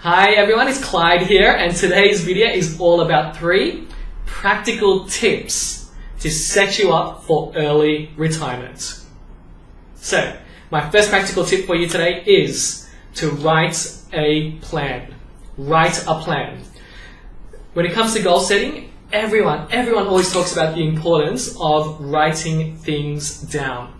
Hi everyone, it's Clyde here, and today's video is all about 3 practical tips to set you up for early retirement. So, my first practical tip for you today is to write a plan. Write a plan. When it comes to goal setting, everyone always talks about the importance of writing things down.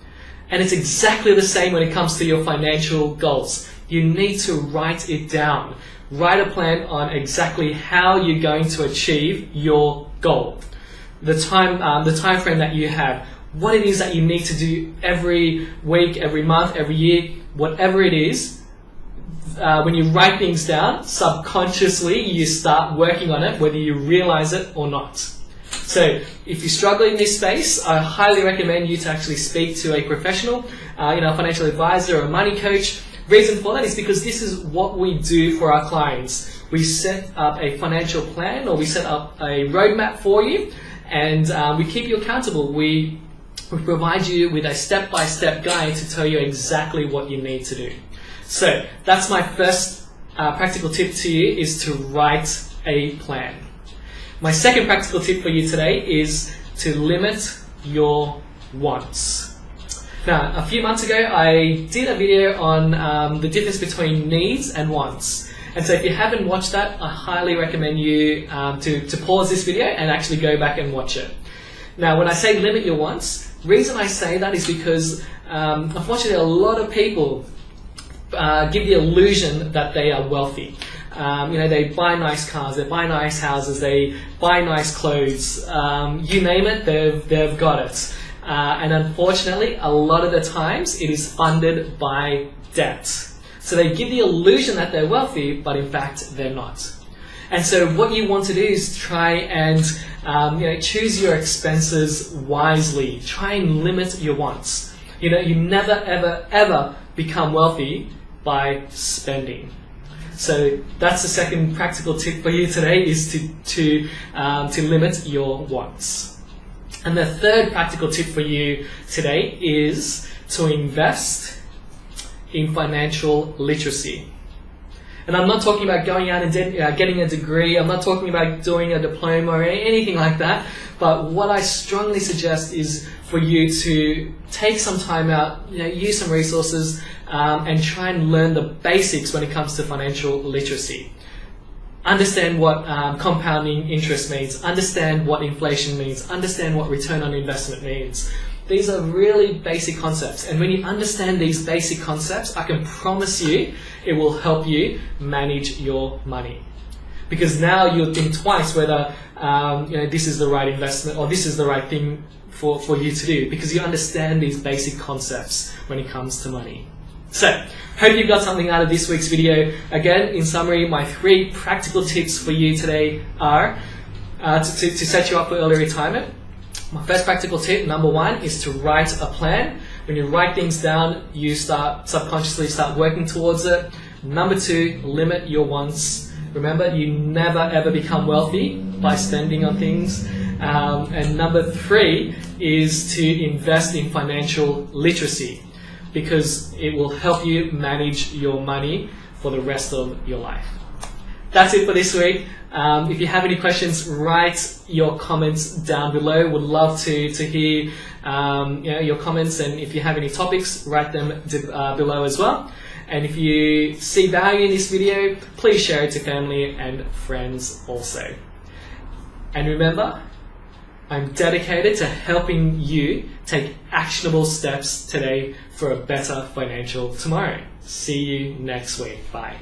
And it's exactly the same when it comes to your financial goals. You need to write it down. Write a plan on exactly how you're going to achieve your goal. The time frame that you have, what it is that you need to do every week, every month, every year, whatever it is. When you write things down, subconsciously you start working on it, whether you realize it or not. So if you struggle in this space, I highly recommend you to actually speak to a professional, a financial advisor or a money coach. Reason for that is because this is what we do for our clients. We set up a financial plan, or we set up a roadmap for you, and we keep you accountable. We provide you with a step-by-step guide to tell you exactly what you need to do. So that's my first practical tip to you, is to write a plan. My second practical tip for you today is to limit your wants. Now, a few months ago, I did a video on the difference between needs and wants. And so if you haven't watched that, I highly recommend you to pause this video and actually go back and watch it. Now, when I say limit your wants, the reason I say that is because, unfortunately, a lot of people give the illusion that they are wealthy. They buy nice cars, they buy nice houses, they buy nice clothes, you name it, they've got it. And unfortunately, a lot of the times it is funded by debt. So they give the illusion that they're wealthy, but in fact they're not. And so what you want to do is try and choose your expenses wisely. Try and limit your wants. You never ever become wealthy by spending. So that's the second practical tip for you today, is to limit your wants. And the third practical tip for you today is to invest in financial literacy. And I'm not talking about going out and getting a degree. I'm not talking about doing a diploma or anything like that. But what I strongly suggest is for you to take some time out, use some resources, and try and learn the basics when it comes to financial literacy. Understand what compounding interest means, understand what inflation means, understand what return on investment means. These are really basic concepts, and when you understand these basic concepts, I can promise you it will help you manage your money. Because now you'll think twice whether this is the right investment or this is the right thing for you to do, because you understand these basic concepts when it comes to money. So, hope you got something out of this week's video. Again, in summary, my 3 practical tips for you today are to set you up for early retirement. My first practical tip, number 1, is to write a plan. When you write things down, you subconsciously start working towards it. Number 2, limit your wants. Remember, you never ever become wealthy by spending on things. And number 3 is to invest in financial literacy, because it will help you manage your money for the rest of your life. That's it for this week. If you have any questions, write your comments down below. Would love to hear your comments, and if you have any topics, write them below as well. And if you see value in this video, please share it to family and friends also. And remember, I'm dedicated to helping you take actionable steps today for a better financial tomorrow. See you next week. Bye.